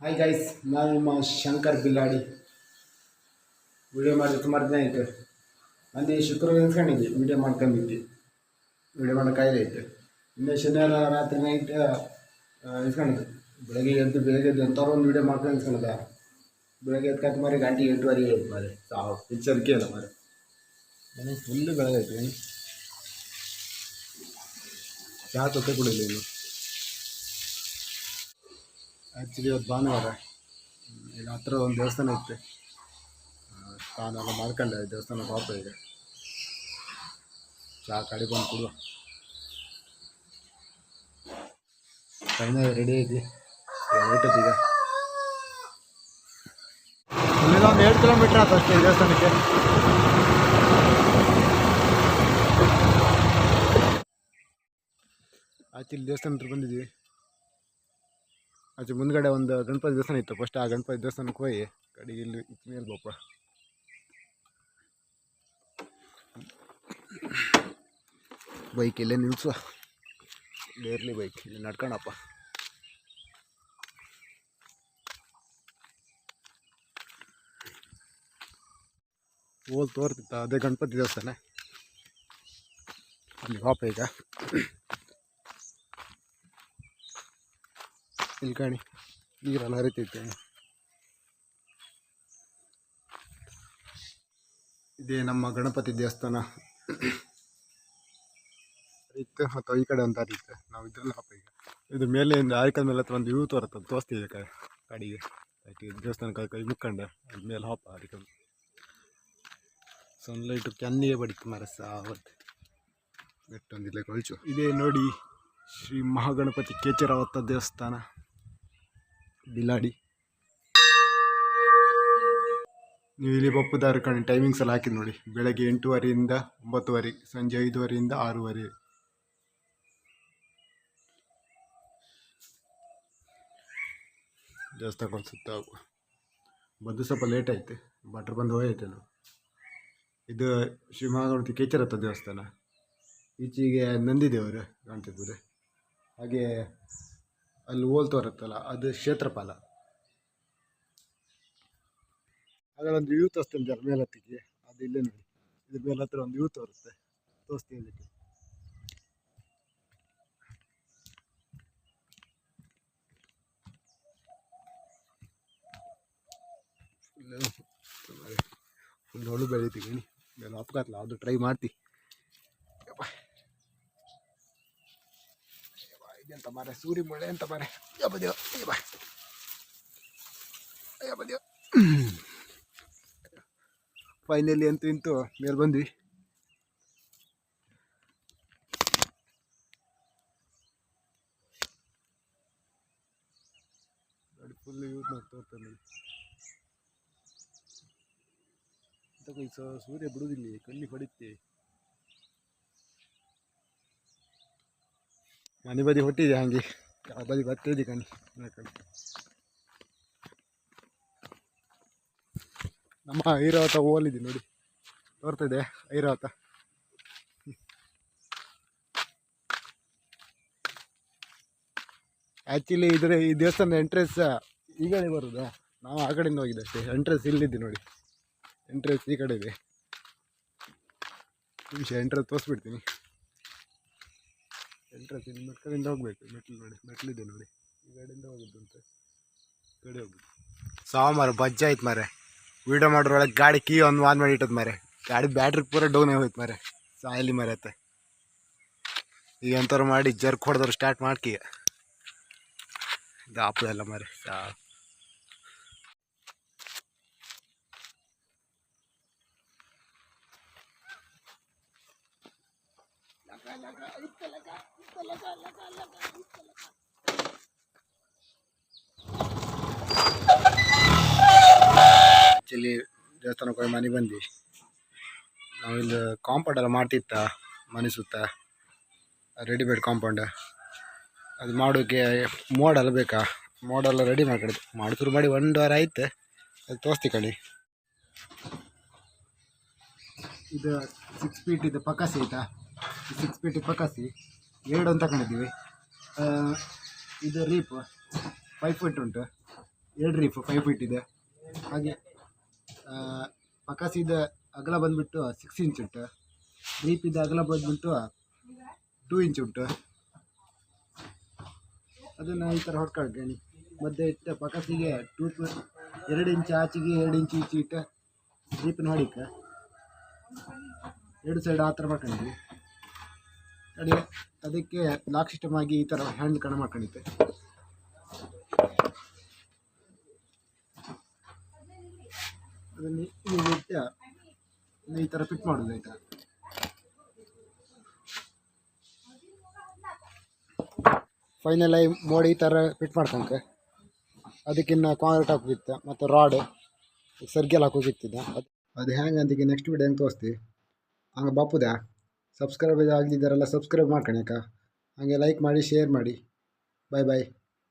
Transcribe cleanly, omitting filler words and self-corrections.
Hi guys, ನಾನು ನಿಮ್ಮ Shankar ಬಿಲ್ಲಾಡಿ. Video ಮಾಡಿದ್ರೆ ಸುಮಾರು ದಿನ ಆಯಿತು. ಮೊನ್ನೆ ಶುಕ್ರವಾರ ನಿಂತ್ಕೊಂಡಿದ್ದೆ, ವಿಡಿಯೋ ಮಾಡ್ಕೊಂಡಿದ್ದೆ. ವಿಡಿಯೋ ಮಾಡೋ ಕಾಯಿಲೆ ಐತೆ. ಇನ್ನು ಶನಿವಾರ ರಾತ್ರಿ ನೈಟ್ ನಿಂತ್ಕೊಂಡಿದ್ದು. ಬೆಳಗ್ಗೆ ಎದ್ದು ಅಂಥವ್ರು ಒಂದು ವಿಡಿಯೋ ಮಾಡ್ಕೊಂಡು ನಿಂತ್ಕೊಂಡದ. ಬೆಳಗ್ಗೆ ಎದ್ದು ಮಾರಿ ಗಂಟೆ 8:30 ಆಯ್ತು ಮಾರಿ. ಸಾವು ಪಿಕ್ಚರ್ಗೆ ಅಲ್ಲ ಮಾರಿ. ನನಗೆ ಫುಲ್ಲು ಬೆಳಗೈತೆ. ಚಹಾ ತೊತ್ತೆ ಕುಡಿಲ್ಲ ಇನ್ನು. ಆ್ಯಕ್ಚುಲಿ ಇವತ್ತು ಭಾನುವಾರ. ಈಗ ಹತ್ರ ಒಂದು ದೇವಸ್ಥಾನ ಇತ್ತು, ಸ್ನಾನೆಲ್ಲ ಮಾಡ್ಕೊಂಡೆ ದೇವಸ್ಥಾನಕ್ಕೆ ಹೋಗ್ತಾ ಈಗ. ಚಹಾ ಕಡಿಕೊಂಡು ಕೊಡುವ. ಫೈನಲ್ ರೆಡಿ ಐತಿ, ಹೊರಟೈತಿ ಈಗ. ಇಲ್ಲಿಂದ ಒಂದು 7 ಕಿಲೋಮೀಟ್ರ್ ಆಯ್ತು ಅಷ್ಟೇ ದೇವಸ್ಥಾನಕ್ಕೆ. ಆ್ಯಕ್ಚುಲಿ ದೇವಸ್ಥಾನ ಹತ್ರ ಬಂದಿದ್ದೀವಿ. ಆಚೆ ಮುಂದ್ಗಡೆ ಒಂದು ಗಣಪತಿ ದೇವಸ್ಥಾನ ಇತ್ತು. ಫಸ್ಟ್ ಆ ಗಣಪತಿ ದೇವಸ್ಥಾನಕ್ಕೆ ಹೋಗಿ ಕಡೆಗೆ ಇಲ್ಲಿ ಮೇಲೆ ಬಪ್ಪ. ಬೈಕ್ ಇಲ್ಲೇ ನಿಲ್ಸುವ, ಇರಲಿ ಬೈಕ್ ಇಲ್ಲಿ ನಡ್ಕೊಂಡಪ್ಪ. ಹೋಲ್ ತೋರ್ತಿತ್ತ ಅದೇ ಗಣಪತಿ ದೇವಸ್ಥಾನ. ಅಲ್ಲಿ ಪಾಪ ಈಗ ಇಲ್ಲಿ ಕಾಣಿ ನೀರೆಲ್ಲ ಹರಿತೈತೆ. ಇದೇ ನಮ್ಮ ಗಣಪತಿ ದೇವಸ್ಥಾನ ಇತ್ತು. ಮತ್ತು ಈ ಕಡೆ ಒಂದು ದಾರಿ ಇತ್ತು, ನಾವು ಇದ್ರಲ್ಲಿ ಹಾಪ ಈಗ ಇದ್ರ ಮೇಲೆ ಆಯ್ಕದ ಮೇಲೆ ಹತ್ರ ಒಂದು ವ್ಯೂ ತೋರುತ್ತೆ, ತೋರಿಸ್ತಿದೆ ಕಡೆಗೆ. ದೇವಸ್ಥಾನಕ್ಕೆ ಕೈ ಮುಕ್ಕೊಂಡೆ ಅದ್ರ ಮೇಲೆ ಹಾಪ ಅದಕ್ಕೆ ಸನ್ಲೈಟು ಕೆನ್ನಿಗೆ ಬಡಿತು ಮರ ಸಾವತ್ತು ಬೆಟ್ಟೊಂದಿಲ್ಲ ಕೊಳ್ಚು. ಇದೇ ನೋಡಿ ಶ್ರೀ ಮಹಾಗಣಪತಿ ಕೇಚರಾವತ್ತ ದೇವಸ್ಥಾನ ಬಿಲಾಡಿ. ನೀವು ಇಲ್ಲಿ ಬಪ್ಪುದಾರ ಕಣಿ ಟೈಮಿಂಗ್ಸ್ ಎಲ್ಲ ಹಾಕಿದ್ ನೋಡಿ. ಬೆಳಗ್ಗೆ 8:30 9:00, ಸಂಜೆ 5:30 6:00. ದೇವಸ್ಥಾನ ಸುತ್ತ ಬಂದು ಸ್ವಲ್ಪ ಲೇಟ್ ಆಯ್ತು, ಭಟ್ರು ಬಂದು ಹೋಯ್ತು. ಇದು ಶ್ರೀ ಮಹಾಗಣಪತಿ ಕೇಚರತ್ತ ದೇವಸ್ಥಾನ. ಈಚೆಗೆ ನಂದಿದೇವರು ಕಾಣ್ತಿರ್ಬೋದು. ಹಾಗೆ ಅಲ್ಲಿ ಹೋಲ್ ತೋರುತ್ತಲ್ಲ ಅದು ಕ್ಷೇತ್ರಪಾಲ. ಹಾಗಾದ್ರೆ ಒಂದು ವ್ಯೂ ತೋರಿಸ್ತೀನಿ ಜರ ಮೇಲತ್ತಿಗೆ. ಅದು ಇಲ್ಲೇ ನೋಡಿ, ಇದ್ರ ಮೇಲೆ ಹತ್ರ ಒಂದು ವ್ಯೂ ತೋರುತ್ತೆ, ತೋರಿಸ್ತೀನಿ. ಫುಲ್ ಹೊಳು ಬೆಳಿತೀವಿ ಮೇಲೆ ಅಪ್ಕಾತ್ಲ, ಅದು ಟ್ರೈ ಮಾಡ್ತಿ. ಇದೆಂತ ಮಾರೆ ಸೂರಿ ಮುಳ್ಳೆ ಅಂತ ಮಾರೆ. ಫೈನಲಿ ಅಂತೂ ಇಂತೂ ಮೇಲೆ ಬಂದ್ವಿ. ನೋಡಿ ಫುಲ್ ಯೂಸ್ ಮಾಡ್ತಾ ಸೂರ್ಯ ಬಿಡುವುದಿಲ್ಲ, ಕಣ್ಣಿ ಹೊಡಿತೆ. ಮನೆ ಬದಿ ಹೊಟ್ಟಿದೆ ಹಂಗೆ, ಆ ಬದಿ ಬರ್ತಿದ್ದೆ ಕಣ್ಣಿ. ನಮ್ಮ ಐರಾವತ ಹೋಲಿದೆ ನೋಡಿ, ತೋರ್ತಿದೆ ಐರಾವತ. ಆ್ಯಕ್ಚುಲಿ ಈ ದೇವಸ್ಥಾನದ ಎಂಟ್ರೆನ್ಸ್ ಈಗಲೇ ಬರುದಾ, ನಾವು ಆ ಕಡೆಯಿಂದ ಹೋಗಿದ್ದೆ ಅಷ್ಟೇ. ಎಂಟ್ರೆನ್ಸ್ ಇಲ್ಲಿದ್ದೆ ನೋಡಿ, ಎಂಟ್ರೆನ್ಸ್ ಈ ಕಡೆ ಇದೆ. ನಿಮಿಷ ಎಂಟ್ರೆನ್ಸ್ ತೋರಿಸ್ಬಿಡ್ತೀನಿ. ಎಂಟ್ರೆನ್ಸ್ ಇಲ್ಲಿ ಮೆಟ್ಲಿಂದ ಹೋಗ್ಬೇಕು. ಮೆಟ್ಲು ನೋಡಿ, ಮೆಟ್ಲಿದೆ ನೋಡಿ, ಈ ಕಡೆಯಿಂದ ಹೋಗುದಂತೆ. ಕಡೆ ಹೋಗ್ಬೇಕು. ಸಾಮಾರ ಬಜ್ಜ ಆಯ್ತು ಮಾರೆ. ವೀಡಿಯೋ ಮಾಡೋರೊಳಗೆ ಗಾಡಿ ಕೀ ಒಂದು ಆನ್ ಮಾಡಿ ಇಟ್ಟದ್ ಮಾರೆ. ಗಾಡಿ ಬ್ಯಾಟ್ರಿ ಪೂರ ಡೌನ್ ಹೋಯ್ತು ಮಾರೆ, ಸಾಯಲಿ ಮರತ್ತೆ. ಈಗ ಎಂಥವ್ರು ಮಾಡಿ ಜರ್ಕ್ ಹೊಡೆದವ್ರು ಸ್ಟಾರ್ಟ್ ಮಾಡ್ಕೀಗ ಇದು ಆಪದಲ್ಲ ಮಾರೆ. ಆ್ಯಕ್ಚುಲಿ ದೇವಸ್ಥಾನಕ್ಕೆ ಹೋಗಿ ಮನೆ ಬಂದು ನಾವು ಇಲ್ಲಿ ಕಾಂಪೌಂಡ್ ಎಲ್ಲ ಮಾಡ್ತಿತ್ತ ಮನೆ ಸುತ್ತ, ರೆಡಿಮೇಡ್ ಕಾಂಪೌಂಡ್. ಅದು ಮಾಡೋಕ್ಕೆ ಮೋಡೆಲ್ಲ ಬೇಕಾ, ಮೋಡೆಲ್ಲ ರೆಡಿ ಮಾಡಿ ಶುರು ಮಾಡಿ 1 ವಾರ ಆಯ್ತು. ಅದು ತೋರಿಸ್ತಿ ಕಣಿ. ಇದು 6 ಫೀಟ್ ಇದು ಪಕಾಸಿ ಆಯಿತಾ. 6 ಫೀಟ್ ಪಕಾಸಿ 2 ಅಂತ ತಗೊಂಡಿದ್ದೀವಿ. ಇದು ರೀಪ್ 5 ಫೀಟ್ ಉಂಟು. ಎರಡು ರೀಫ್ 5 ಫೀಟ್ ಇದೆ. ಹಾಗೆ ಪಕಾಸಿದ ಅಗಲ ಬಂದುಬಿಟ್ಟು 6 ಇಂಚ್ ಉಂಟು. ರೀಪಿದ ಅಗಲ ಬಂದುಬಿಟ್ಟು 2 ಇಂಚ್ ಉಂಟು. ಅದನ್ನು ಈ ಥರ ಹೊಡ್ಕೊಳ್ಕಣಿ. ಮಧ್ಯೆ ಇಟ್ಟು ಪಕಾಸಿಗೆ 2 ಇಂಚ್ ಆಚೆಗೆ 2 ಇಂಚ್ ಈಚೆ ಇಟ್ಟು ರೀಪನ್ನು ಹೊಡಿಕ 2 ಸೈಡ್ ಆ ಥರ ಮಾಡ್ಕೊಂಡಿದ್ವಿ. ಕಡೆ ಅದಕ್ಕೆ ಲಾಕ್ ಸಿಸ್ಟಮ್ ಆಗಿ ಈ ಥರ ಹ್ಯಾಂಡಲ್ ಕಣ ಮಾಡ್ಕೊಂಡಿದ್ದೆ. ಅದನ್ನು ಇಟ್ಟು ಈ ಥರ ಫಿಟ್ ಮಾಡೋದು ಆಯಿತಾ. ಫೈನಲ್ ಆಗಿ ಮೋಡಿ ಈ ಥರ ಫಿಟ್ ಮಾಡ್ಕೊಂಕ ಅದಕ್ಕಿನ್ನ ಕಾಂಕ್ರೀಟ್ ಹಾಕೋಗಿತ್ತು ಮತ್ತು ರಾಡ್ ಸರ್ಗೆಲ್ ಹಾಕೋಗಿತ್ತಿದ್ದ. ಅದು ಹ್ಯಾಂಗೆ ಅಂತಿಗೆ ನೆಕ್ಸ್ಟ್ ವಿಡಿಯೋ ಹೆಂಗೆ ತೋರಿಸ್ತೀವಿ. ಹಂಗೆ ಬಾಪುದ ಸಬ್ಸ್ಕ್ರೈಬ್ ಆಗದಿದ್ದಾರೆಲ್ಲ ಸಬ್ಸ್ಕ್ರೈಬ್ ಮಾಡ್ಕೊಳಕ, ಹಾಗೆ ಲೈಕ್ ಮಾಡಿ, ಶೇರ್ ಮಾಡಿ. ಬಾಯ್ ಬಾಯ್.